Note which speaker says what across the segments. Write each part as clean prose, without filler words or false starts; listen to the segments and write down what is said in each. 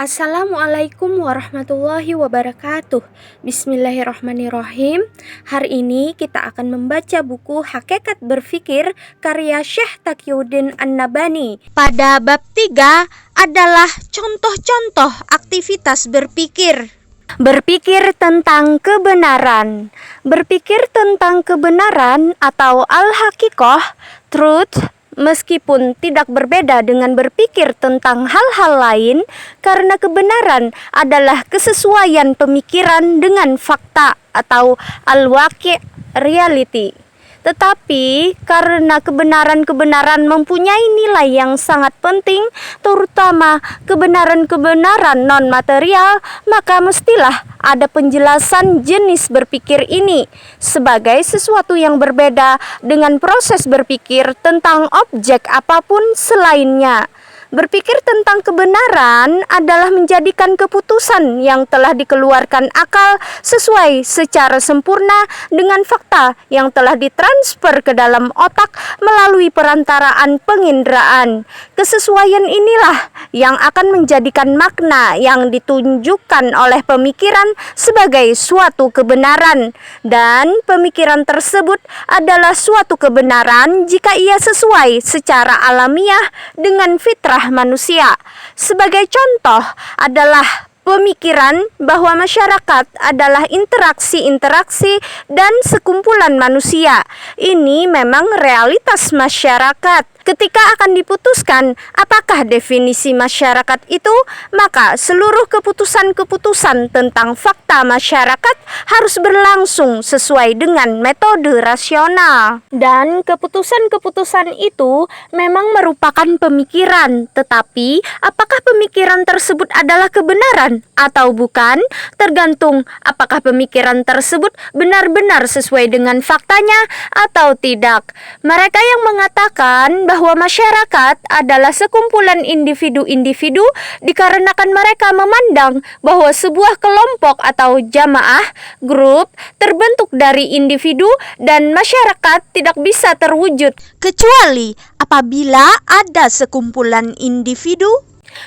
Speaker 1: Assalamualaikum warahmatullahi wabarakatuh. Bismillahirrahmanirrahim. Hari ini kita akan membaca buku Hakikat Berfikir karya Syekh Taqiyuddin An-Nabhani. Pada bab 3 adalah contoh-contoh aktivitas berpikir. Berpikir tentang kebenaran. Berpikir tentang kebenaran atau al-haqiqah, truth, meskipun tidak berbeda dengan berpikir tentang hal-hal lain, karena kebenaran adalah kesesuaian pemikiran dengan fakta atau al-waqi' reality. Tetapi karena kebenaran-kebenaran mempunyai nilai yang sangat penting, terutama kebenaran-kebenaran non-material, maka mestilah ada penjelasan jenis berpikir ini sebagai sesuatu yang berbeda dengan proses berpikir tentang objek apapun selainnya. Berpikir tentang kebenaran adalah menjadikan keputusan yang telah dikeluarkan akal sesuai secara sempurna dengan fakta yang telah ditransfer ke dalam otak melalui perantaraan penginderaan. Kesesuaian inilah yang akan menjadikan makna yang ditunjukkan oleh pemikiran sebagai suatu kebenaran, dan pemikiran tersebut adalah suatu kebenaran jika ia sesuai secara alamiah dengan fitrah manusia. Sebagai contoh adalah pemikiran bahwa masyarakat adalah interaksi-interaksi dan sekumpulan manusia. Ini memang realitas masyarakat. Ketika akan diputuskan apakah definisi masyarakat itu, maka seluruh keputusan-keputusan tentang fakta masyarakat harus berlangsung sesuai dengan metode rasional. Dan keputusan-keputusan itu memang merupakan pemikiran, tetapi apakah pemikiran tersebut adalah kebenaran atau bukan, tergantung apakah pemikiran tersebut benar-benar sesuai dengan faktanya atau tidak. Mereka yang mengatakan bahwa masyarakat adalah sekumpulan individu-individu dikarenakan mereka memandang bahwa sebuah kelompok atau jamaah, grup, terbentuk dari individu dan masyarakat tidak bisa terwujud kecuali apabila ada sekumpulan individu.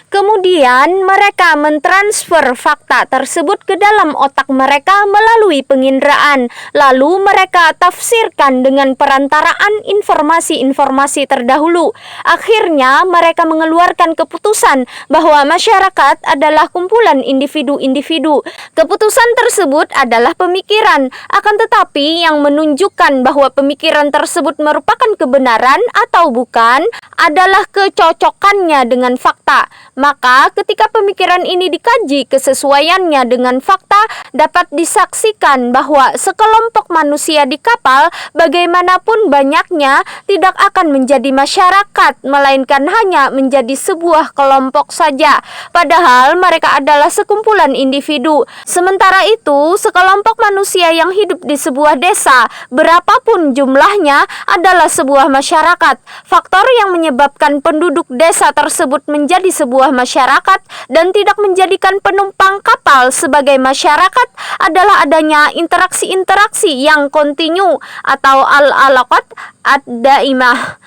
Speaker 1: Kemudian mereka mentransfer fakta tersebut ke dalam otak mereka melalui penginderaan. Lalu mereka tafsirkan dengan perantaraan informasi-informasi terdahulu. Akhirnya mereka mengeluarkan keputusan bahwa masyarakat adalah kumpulan individu-individu. Keputusan tersebut adalah pemikiran, akan tetapi yang menunjukkan bahwa pemikiran tersebut merupakan kebenaran atau bukan adalah kecocokannya dengan fakta. Maka ketika pemikiran ini dikaji kesesuaiannya dengan fakta, dapat disaksikan bahwa sekelompok manusia di kapal bagaimanapun banyaknya tidak akan menjadi masyarakat, melainkan hanya menjadi sebuah kelompok saja. Padahal mereka adalah sekumpulan individu. Sementara itu, sekelompok manusia yang hidup di sebuah desa, berapapun jumlahnya, adalah sebuah masyarakat. Faktor yang menyebabkan penduduk desa tersebut menjadi sebuah masyarakat dan tidak menjadikan penumpang kapal sebagai masyarakat adalah adanya interaksi-interaksi yang kontinu atau al-alaqat ad-daimah,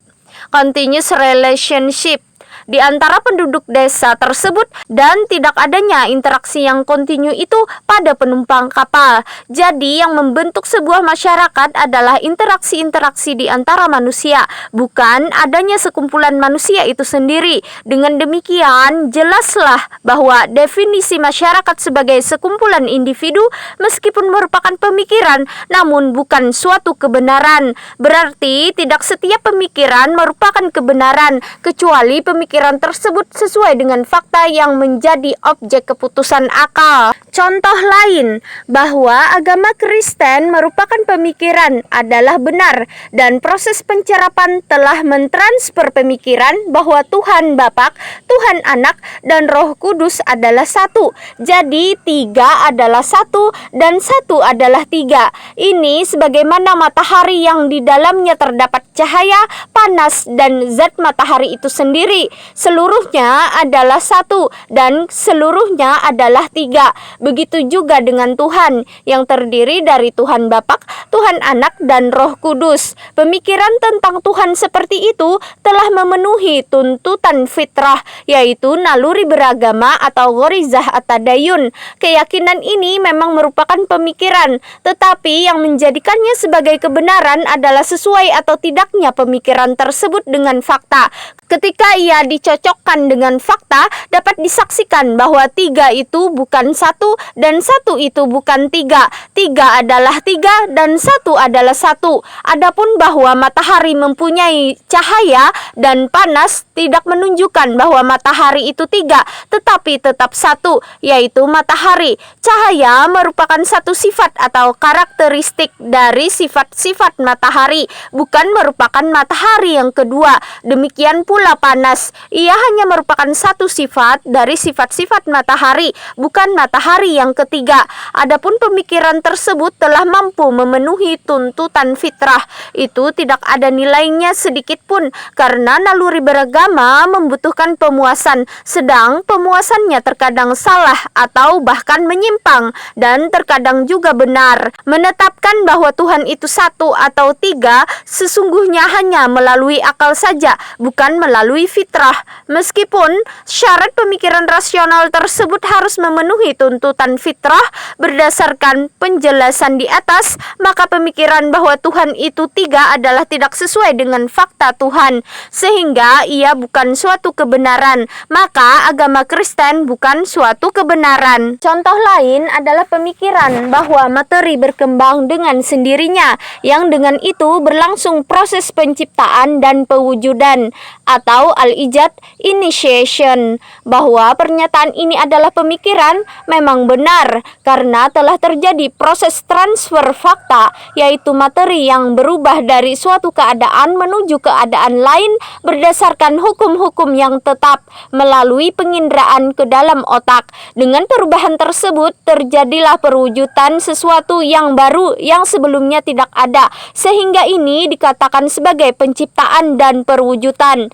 Speaker 1: continuous relationship, di antara penduduk desa tersebut, dan tidak adanya interaksi yang kontinu itu pada penumpang kapal. Jadi yang membentuk sebuah masyarakat adalah interaksi-interaksi di antara manusia, bukan adanya sekumpulan manusia itu sendiri. Dengan demikian, jelaslah bahwa definisi masyarakat sebagai sekumpulan individu meskipun merupakan pemikiran, namun bukan suatu kebenaran. Berarti tidak setiap pemikiran merupakan kebenaran, kecuali pemikiran tersebut sesuai dengan fakta yang menjadi objek keputusan akal. Contoh lain, bahwa agama Kristen merupakan pemikiran adalah benar, dan proses pencerapan telah mentransfer pemikiran bahwa Tuhan Bapa, Tuhan Anak, dan Roh Kudus adalah satu. Jadi 3 adalah 1 dan 1 adalah 3. Ini sebagaimana matahari yang di dalamnya terdapat cahaya, panas, dan zat matahari itu sendiri. seluruhnya adalah satu dan seluruhnya adalah tiga. Begitu juga dengan Tuhan yang terdiri dari Tuhan Bapa, Tuhan Anak, dan Roh Kudus. Pemikiran tentang Tuhan seperti itu telah memenuhi tuntutan fitrah, yaitu naluri beragama atau ghorizah at-tadayun. Keyakinan ini memang merupakan pemikiran, tetapi yang menjadikannya sebagai kebenaran adalah sesuai atau tidaknya pemikiran tersebut dengan fakta. Ketika ia dicocokkan dengan fakta, dapat disaksikan bahwa tiga itu bukan satu dan satu itu bukan tiga. Tiga adalah tiga dan satu adalah satu. Adapun bahwa matahari mempunyai cahaya dan panas tidak menunjukkan bahwa matahari itu tiga, tetapi tetap satu, yaitu matahari. Cahaya merupakan satu sifat atau karakteristik dari sifat-sifat matahari, bukan merupakan matahari yang kedua. Demikian pula panas, ia hanya merupakan satu sifat dari sifat-sifat matahari, bukan matahari yang ketiga. Adapun pemikiran tersebut telah mampu memenuhi tuntutan fitrah, itu tidak ada nilainya sedikit pun, karena naluri beragama membutuhkan pemuasan, sedang pemuasannya terkadang salah atau bahkan menyimpang, dan terkadang juga benar. Menetapkan bahwa Tuhan itu satu atau tiga sesungguhnya hanya melalui akal saja, bukan melalui fitrah. Meskipun syarat pemikiran rasional tersebut harus memenuhi tuntutan fitrah berdasarkan penjelasan di atas, maka pemikiran bahwa Tuhan itu tiga adalah tidak sesuai dengan fakta Tuhan, sehingga ia bukan suatu kebenaran. Maka agama Kristen bukan suatu kebenaran. Contoh lain adalah pemikiran bahwa materi berkembang dengan sendirinya, yang dengan itu berlangsung proses penciptaan dan pewujudan, atau al-ijad initiation. Bahwa pernyataan ini adalah pemikiran memang benar karena telah terjadi proses transfer fakta, yaitu materi yang berubah dari suatu keadaan menuju keadaan lain berdasarkan hukum-hukum yang tetap melalui penginderaan ke dalam otak. Dengan perubahan tersebut terjadilah perwujudan sesuatu yang baru yang sebelumnya tidak ada, sehingga ini dikatakan sebagai penciptaan dan perwujudan.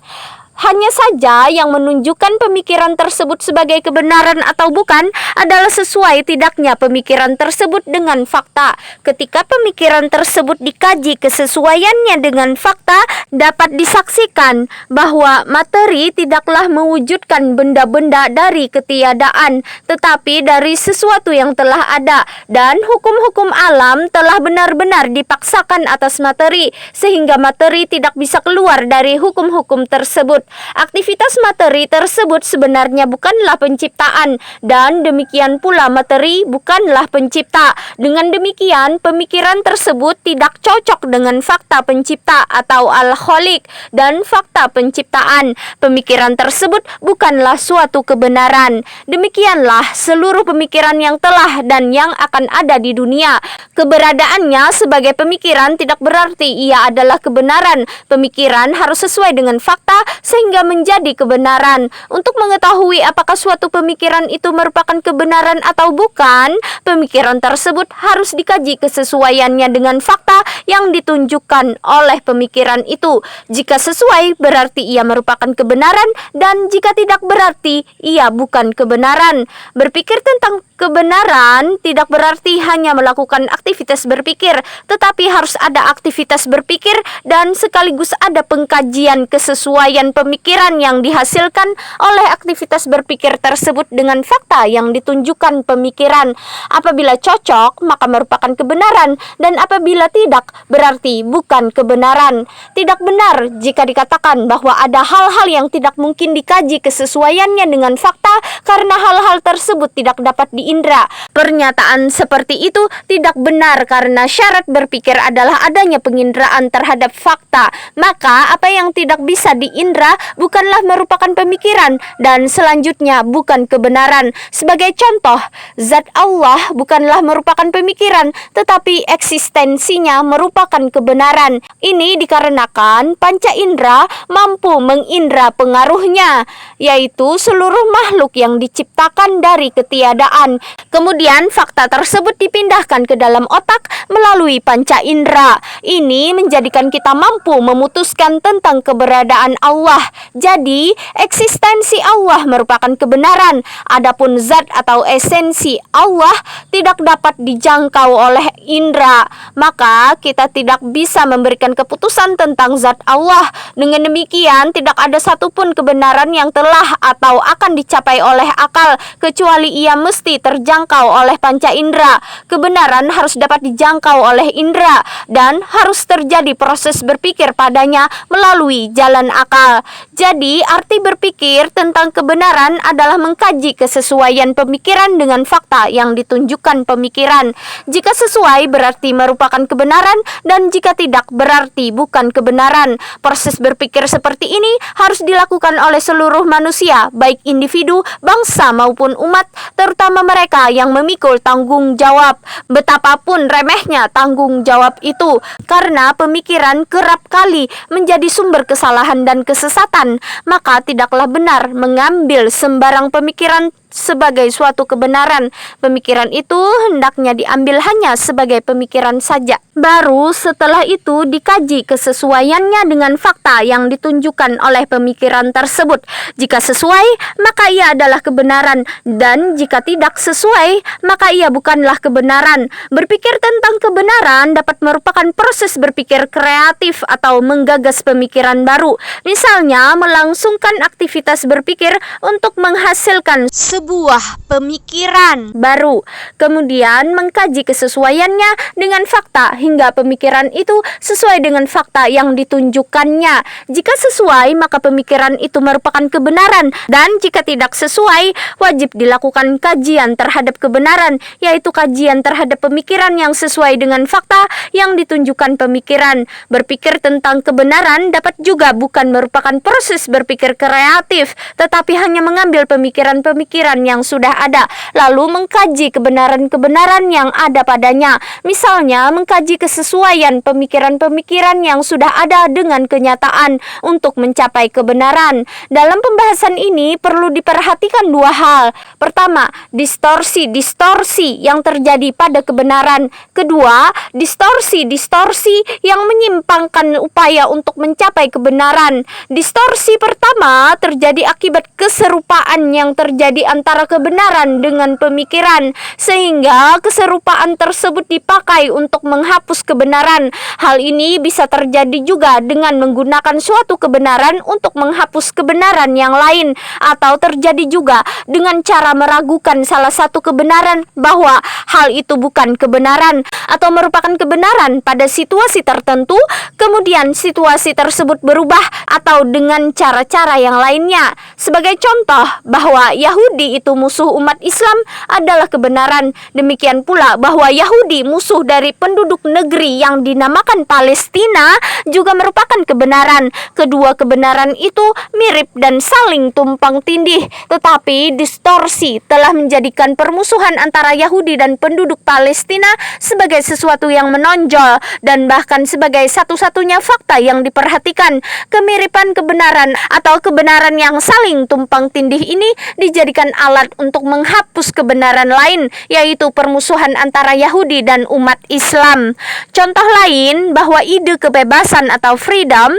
Speaker 1: Hanya saja yang menunjukkan pemikiran tersebut sebagai kebenaran atau bukan adalah sesuai tidaknya pemikiran tersebut dengan fakta. Ketika pemikiran tersebut dikaji kesesuaiannya dengan fakta, dapat disaksikan bahwa materi tidaklah mewujudkan benda-benda dari ketiadaan, tetapi dari sesuatu yang telah ada, dan hukum-hukum alam telah benar-benar dipaksakan atas materi, sehingga materi tidak bisa keluar dari hukum-hukum tersebut. Aktivitas materi tersebut sebenarnya bukanlah penciptaan, dan demikian pula materi bukanlah pencipta. Dengan demikian, pemikiran tersebut tidak cocok dengan fakta pencipta atau al-khaliq dan fakta penciptaan. Pemikiran tersebut bukanlah suatu kebenaran. Demikianlah seluruh pemikiran yang telah dan yang akan ada di dunia. Keberadaannya sebagai pemikiran tidak berarti ia adalah kebenaran. Pemikiran harus sesuai dengan fakta sehingga menjadi kebenaran. Untuk mengetahui apakah suatu pemikiran itu merupakan kebenaran atau bukan, pemikiran tersebut harus dikaji kesesuaiannya dengan fakta yang ditunjukkan oleh pemikiran itu. Jika sesuai, berarti ia merupakan kebenaran, dan jika tidak, berarti ia bukan kebenaran. Berpikir tentang kebenaran tidak berarti hanya melakukan aktivitas berpikir, tetapi harus ada aktivitas berpikir dan sekaligus ada pengkajian kesesuaian pemikiran yang dihasilkan oleh aktivitas berpikir tersebut dengan fakta yang ditunjukkan pemikiran. Apabila cocok, maka merupakan kebenaran, dan apabila tidak, berarti bukan kebenaran. Tidak benar jika dikatakan bahwa ada hal-hal yang tidak mungkin dikaji kesesuaiannya dengan fakta karena hal-hal tersebut tidak dapat diindra. Pernyataan seperti itu tidak benar karena syarat berpikir adalah adanya penginderaan terhadap fakta. Maka apa yang tidak bisa diindra bukanlah merupakan pemikiran, dan selanjutnya bukan kebenaran. Sebagai contoh, zat Allah bukanlah merupakan pemikiran, tetapi eksistensinya merupakan kebenaran. Ini dikarenakan panca indera mampu mengindra pengaruhnya, yaitu seluruh makhluk yang diciptakan dari ketiadaan. Kemudian fakta tersebut dipindahkan ke dalam otak melalui panca indera. Ini menjadikan kita mampu memutuskan tentang keberadaan Allah Allah. Jadi, eksistensi Allah merupakan kebenaran. Adapun zat atau esensi Allah tidak dapat dijangkau oleh indera, maka kita tidak bisa memberikan keputusan tentang zat Allah. Dengan demikian, tidak ada satupun kebenaran yang telah atau akan dicapai oleh akal, kecuali ia mesti terjangkau oleh panca indera. Kebenaran harus dapat dijangkau oleh indera, dan harus terjadi proses berpikir padanya melalui jalan akal. Jadi, arti berpikir tentang kebenaran adalah mengkaji kesesuaian pemikiran dengan fakta yang ditunjukkan pemikiran. Jika sesuai berarti merupakan kebenaran, dan jika tidak berarti bukan kebenaran. Proses berpikir seperti ini harus dilakukan oleh seluruh manusia, baik individu, bangsa maupun umat, terutama mereka yang memikul tanggung jawab. Betapapun remehnya tanggung jawab itu, karena pemikiran kerap kali menjadi sumber kesalahan dan kesesatan, maka tidaklah benar mengambil sembarang pemikiran sebagai suatu kebenaran. Pemikiran itu hendaknya diambil hanya sebagai pemikiran saja. Baru setelah itu dikaji kesesuaiannya dengan fakta yang ditunjukkan oleh pemikiran tersebut. Jika sesuai, maka ia adalah kebenaran, dan jika tidak sesuai, maka ia bukanlah kebenaran. Berpikir tentang kebenaran dapat merupakan proses berpikir kreatif atau menggagas pemikiran baru. Misalnya, melangsungkan aktivitas berpikir untuk menghasilkan sebuah pemikiran baru, kemudian mengkaji kesesuaiannya dengan fakta hingga pemikiran itu sesuai dengan fakta yang ditunjukkannya. Jika sesuai, maka pemikiran itu merupakan kebenaran, dan jika tidak sesuai, wajib dilakukan kajian terhadap kebenaran, yaitu kajian terhadap pemikiran yang sesuai dengan fakta yang ditunjukkan pemikiran. Berpikir tentang kebenaran dapat juga bukan merupakan proses berpikir kreatif, tetapi hanya mengambil pemikiran-pemikiran yang sudah ada, lalu mengkaji kebenaran-kebenaran yang ada padanya. Misalnya, mengkaji kesesuaian pemikiran-pemikiran yang sudah ada dengan kenyataan untuk mencapai kebenaran. Dalam pembahasan ini perlu diperhatikan dua hal. Pertama, distorsi-distorsi yang terjadi pada kebenaran. Kedua, distorsi-distorsi yang menyimpangkan upaya untuk mencapai kebenaran. Distorsi pertama terjadi akibat keserupaan yang terjadi antara kebenaran dengan pemikiran, sehingga keserupaan tersebut dipakai untuk menghapus kebenaran. Hal ini bisa terjadi juga dengan menggunakan suatu kebenaran untuk menghapus kebenaran yang lain, atau terjadi juga dengan cara meragukan salah satu kebenaran bahwa hal itu bukan kebenaran atau merupakan kebenaran pada situasi tertentu, kemudian situasi tersebut berubah atau dengan cara-cara yang lainnya. Sebagai contoh, bahwa Yahudi itu musuh umat Islam adalah kebenaran. Demikian pula bahwa Yahudi musuh dari penduduk negeri yang dinamakan Palestina juga merupakan kebenaran. Kedua kebenaran itu mirip dan saling tumpang tindih, tetapi distorsi telah menjadikan permusuhan antara Yahudi dan penduduk Palestina sebagai sesuatu yang menonjol, dan bahkan sebagai satu-satunya fakta yang diperhatikan. Kemiripan kebenaran atau kebenaran yang saling tumpang tindih ini dijadikan alat untuk menghapus kebenaran lain, yaitu permusuhan antara Yahudi dan umat Islam. Contoh lain bahwa ide kebebasan atau freedom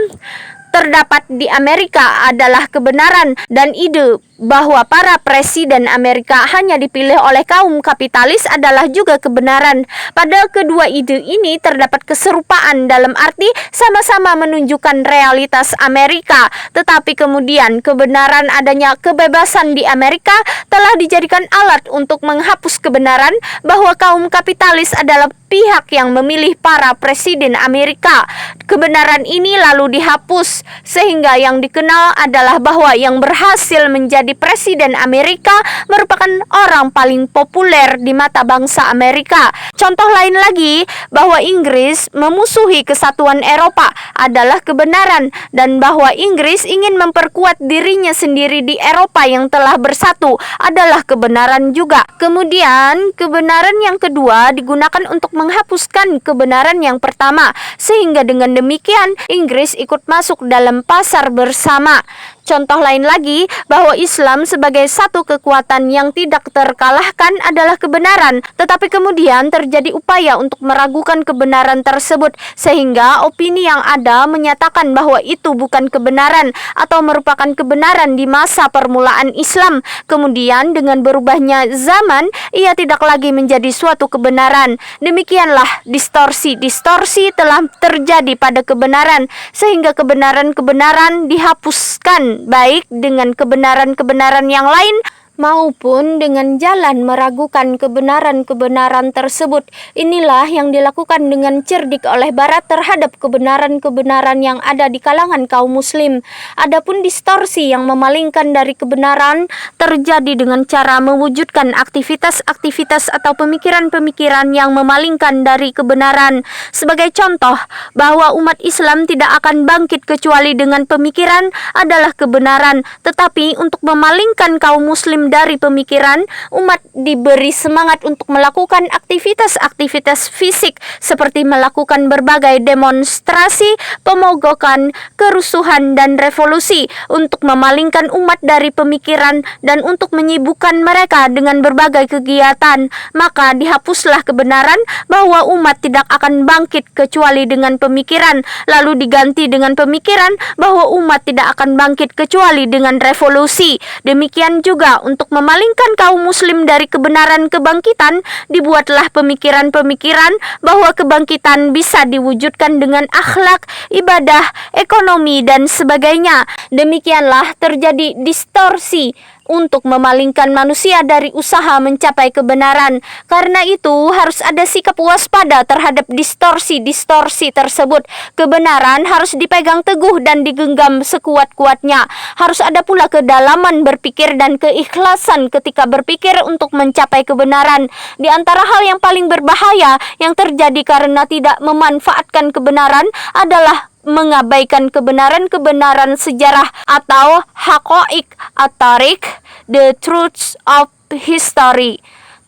Speaker 1: terdapat di Amerika adalah kebenaran, dan ide bahwa para presiden Amerika hanya dipilih oleh kaum kapitalis adalah juga kebenaran. Pada kedua ide ini terdapat keserupaan dalam arti sama-sama menunjukkan realitas Amerika, tetapi kemudian kebenaran adanya kebebasan di Amerika telah dijadikan alat untuk menghapus kebenaran bahwa kaum kapitalis adalah pihak yang memilih para presiden Amerika. Kebenaran ini lalu dihapus, sehingga yang dikenal adalah bahwa yang berhasil menjadi presiden Amerika merupakan orang paling populer di mata bangsa Amerika. Contoh lain lagi bahwa Inggris memusuhi kesatuan Eropa adalah kebenaran, dan bahwa Inggris ingin memperkuat dirinya sendiri di Eropa yang telah bersatu adalah kebenaran juga. Kemudian kebenaran yang kedua digunakan untuk menghapuskan kebenaran yang pertama, sehingga dengan demikian Inggris ikut masuk dalam pasar bersama. Contoh lain lagi bahwa Islam sebagai satu kekuatan yang tidak terkalahkan adalah kebenaran, tetapi kemudian terjadi upaya untuk meragukan kebenaran tersebut sehingga opini yang ada menyatakan bahwa itu bukan kebenaran atau merupakan kebenaran di masa permulaan Islam. Kemudian dengan berubahnya zaman, ia tidak lagi menjadi suatu kebenaran. Demikianlah distorsi telah terjadi pada kebenaran sehingga kebenaran-kebenaran dihapuskan baik dengan kebenaran-kebenaran yang lain maupun dengan jalan meragukan kebenaran-kebenaran tersebut. Inilah yang dilakukan dengan cerdik oleh Barat terhadap kebenaran-kebenaran yang ada di kalangan kaum muslim. Adapun distorsi yang memalingkan dari kebenaran terjadi dengan cara mewujudkan aktivitas-aktivitas atau pemikiran-pemikiran yang memalingkan dari kebenaran. Sebagai contoh, bahwa umat Islam tidak akan bangkit kecuali dengan pemikiran adalah kebenaran, tetapi untuk memalingkan kaum muslim dari pemikiran, umat diberi semangat untuk melakukan aktivitas-aktivitas fisik seperti melakukan berbagai demonstrasi, pemogokan, kerusuhan, dan revolusi untuk memalingkan umat dari pemikiran dan untuk menyibukkan mereka dengan berbagai kegiatan. Maka dihapuslah kebenaran bahwa umat tidak akan bangkit kecuali dengan pemikiran, lalu diganti dengan pemikiran bahwa umat tidak akan bangkit kecuali dengan revolusi. Demikian juga untuk memalingkan kaum muslim dari kebenaran kebangkitan, dibuatlah pemikiran-pemikiran bahwa kebangkitan bisa diwujudkan dengan akhlak, ibadah, ekonomi, dan sebagainya. Demikianlah terjadi distorsi untuk memalingkan manusia dari usaha mencapai kebenaran. Karena itu harus ada sikap waspada terhadap distorsi-distorsi tersebut. Kebenaran harus dipegang teguh dan digenggam sekuat-kuatnya. Harus ada pula kedalaman berpikir dan keikhlasan ketika berpikir untuk mencapai kebenaran. Di antara hal yang paling berbahaya yang terjadi karena tidak memanfaatkan kebenaran adalah mengabaikan kebenaran-kebenaran sejarah atau haqa'iq at-tarikh, the truths of history,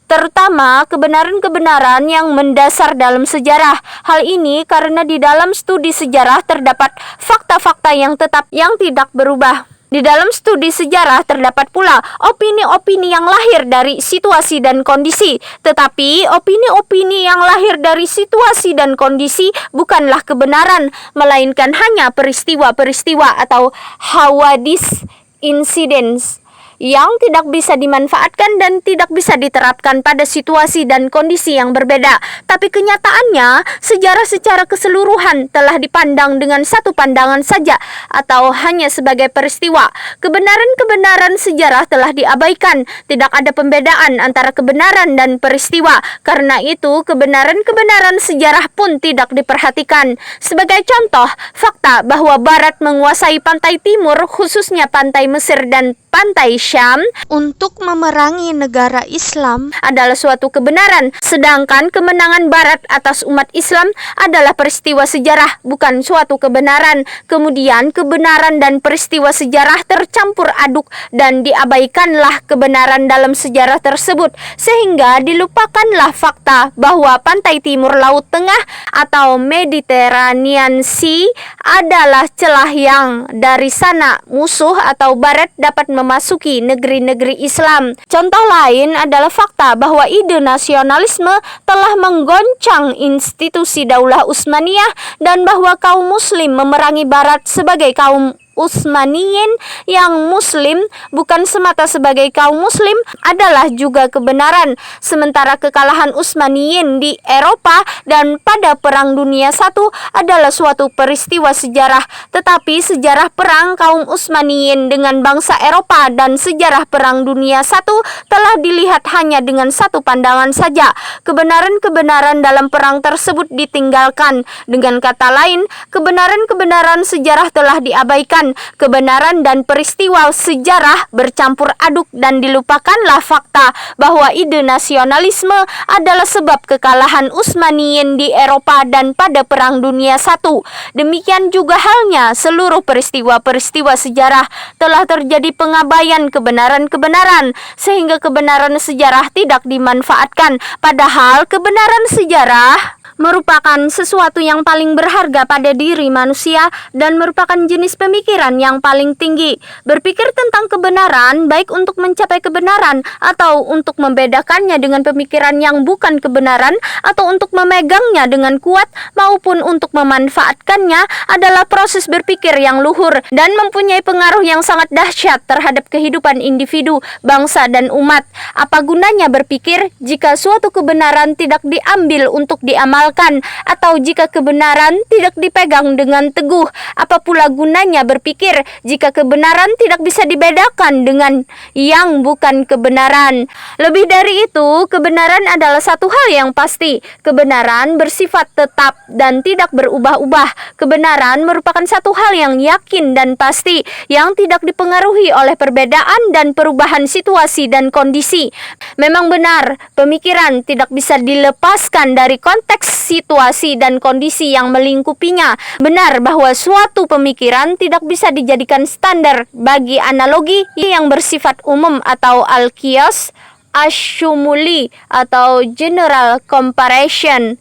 Speaker 1: terutama kebenaran-kebenaran yang mendasar dalam sejarah. Hal ini karena di dalam studi sejarah terdapat fakta-fakta yang tetap yang tidak berubah. Di dalam studi sejarah terdapat pula opini-opini yang lahir dari situasi dan kondisi. Tetapi opini-opini yang lahir dari situasi dan kondisi bukanlah kebenaran, melainkan hanya peristiwa-peristiwa atau hawadis, incidents yang tidak bisa dimanfaatkan dan tidak bisa diterapkan pada situasi dan kondisi yang berbeda. Tapi kenyataannya, sejarah secara keseluruhan telah dipandang dengan satu pandangan saja atau hanya sebagai peristiwa. Kebenaran-kebenaran sejarah telah diabaikan. Tidak ada pembedaan antara kebenaran dan peristiwa. Karena itu, kebenaran-kebenaran sejarah pun tidak diperhatikan. Sebagai contoh, fakta bahwa Barat menguasai pantai timur, khususnya pantai Mesir dan pantai Syam, untuk memerangi negara Islam adalah suatu kebenaran, sedangkan kemenangan Barat atas umat Islam adalah peristiwa sejarah, bukan suatu kebenaran. Kemudian kebenaran dan peristiwa sejarah tercampur aduk dan diabaikanlah kebenaran dalam sejarah tersebut, sehingga dilupakanlah fakta bahwa pantai timur Laut Tengah atau Mediterranean Sea adalah celah yang dari sana musuh atau Barat dapat memasuki negeri-negeri Islam. Contoh lain adalah fakta bahwa ide nasionalisme telah menggoncang institusi Daulah Utsmaniyah dan bahwa kaum muslim memerangi Barat sebagai kaum Utsmaniyin yang muslim bukan semata sebagai kaum muslim adalah juga kebenaran. Sementara kekalahan Utsmaniyin di Eropa dan pada Perang Dunia I adalah suatu peristiwa sejarah, tetapi sejarah perang kaum Utsmaniyin dengan bangsa Eropa dan sejarah Perang Dunia I telah dilihat hanya dengan satu pandangan saja. Kebenaran-kebenaran dalam perang tersebut ditinggalkan. Dengan kata lain, kebenaran-kebenaran sejarah telah diabaikan. Kebenaran dan peristiwa sejarah bercampur aduk dan dilupakanlah fakta bahwa ide nasionalisme adalah sebab kekalahan Utsmaniyin di Eropa dan pada Perang Dunia I. Demikian juga halnya seluruh peristiwa-peristiwa sejarah telah terjadi pengabaian kebenaran-kebenaran sehingga kebenaran sejarah tidak dimanfaatkan, padahal kebenaran sejarah merupakan sesuatu yang paling berharga pada diri manusia dan merupakan jenis pemikiran yang paling tinggi. Berpikir tentang kebenaran, baik untuk mencapai kebenaran atau untuk membedakannya dengan pemikiran yang bukan kebenaran, atau untuk memegangnya dengan kuat maupun untuk memanfaatkannya, adalah proses berpikir yang luhur dan mempunyai pengaruh yang sangat dahsyat terhadap kehidupan individu, bangsa, dan umat. Apa gunanya berpikir jika suatu kebenaran tidak diambil untuk diamalkan, atau jika kebenaran tidak dipegang dengan teguh? Apa pula gunanya berpikir jika kebenaran tidak bisa dibedakan dengan yang bukan kebenaran? Lebih dari itu, kebenaran adalah satu hal yang pasti. Kebenaran bersifat tetap dan tidak berubah-ubah. Kebenaran merupakan satu hal yang yakin dan pasti, yang tidak dipengaruhi oleh perbedaan dan perubahan situasi dan kondisi. Memang benar, pemikiran tidak bisa dilepaskan dari konteks situasi dan kondisi yang melingkupinya. Benar bahwa suatu pemikiran tidak bisa dijadikan standar bagi analogi yang bersifat umum atau al-qiyas, asyumuli atau general comparison.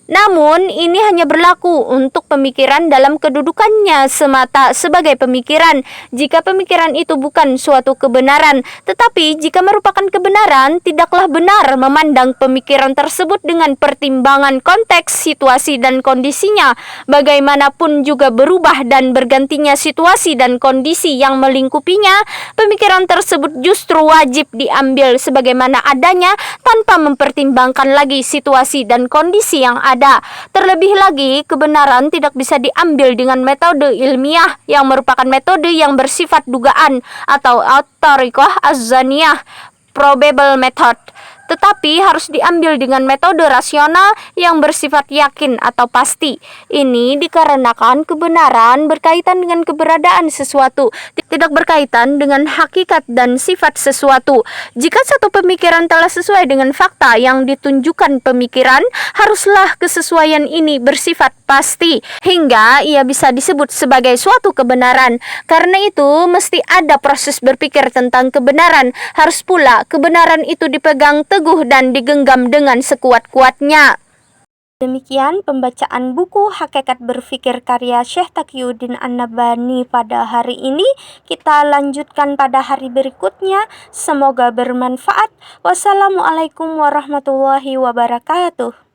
Speaker 1: Namun, ini hanya berlaku untuk pemikiran dalam kedudukannya semata sebagai pemikiran, jika pemikiran itu bukan suatu kebenaran. Tetapi, jika merupakan kebenaran, tidaklah benar memandang pemikiran tersebut dengan pertimbangan konteks, situasi, dan kondisinya. Bagaimanapun juga berubah dan bergantinya situasi dan kondisi yang melingkupinya, pemikiran tersebut justru wajib diambil sebagaimana adanya tanpa mempertimbangkan lagi situasi dan kondisi yang ada. Terlebih lagi, kebenaran tidak bisa diambil dengan metode ilmiah yang merupakan metode yang bersifat dugaan atau at-tariqah az-zaniyah, probable method, tetapi harus diambil dengan metode rasional yang bersifat yakin atau pasti. Ini dikarenakan kebenaran berkaitan dengan keberadaan sesuatu, tidak berkaitan dengan hakikat dan sifat sesuatu. Jika satu pemikiran telah sesuai dengan fakta yang ditunjukkan pemikiran, haruslah kesesuaian ini bersifat pasti, hingga ia bisa disebut sebagai suatu kebenaran. Karena itu, mesti ada proses berpikir tentang kebenaran. Harus pula kebenaran itu dipegang teguh dan digenggam dengan sekuat-kuatnya. Demikian pembacaan buku Hakikat Berfikir karya Syekh Taqiyuddin An-Nabhani pada hari ini. Kita lanjutkan pada hari berikutnya. Semoga bermanfaat. Wassalamualaikum warahmatullahi wabarakatuh.